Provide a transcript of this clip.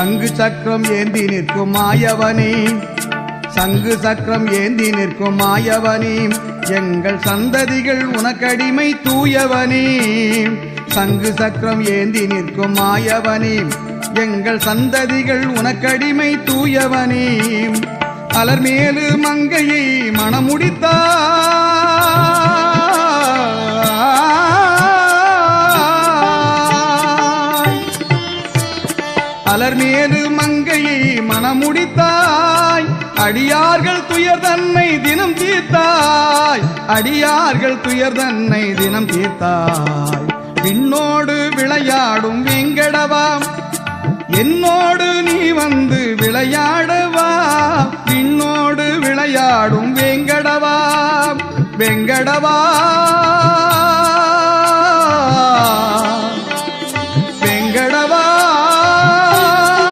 சங்கு சக்கரம் ஏந்தி நிற்கும் மாயவனே, சங்கு சக்கரம் ஏந்தி நிற்கும் மாயவனே, எங்கள் சந்ததிகள் உனக்கடிமை தூயவனே. சங்கு சக்கரம் ஏந்தி நிற்கும் மாயவனே, எங்கள் சந்ததிகள் உனக்கடிமை தூயவனே. அலர்மேலு மங்கையை மணமுடித்தாய், அலர்மேலு மங்கையை மணமுடித்தாய். அடியார்கள் துயர் தன்னை தினம் தீர்த்தாய், அடியார்கள் துயர் தன்னை தினம் தீர்த்தாய். விண்ணோடு விளையாடும் வெங்கடவா, என்னோடு நீ வந்து விளையாடவா. விண்ணோடு விளையாடும் வெங்கடவா, வெங்கடவா.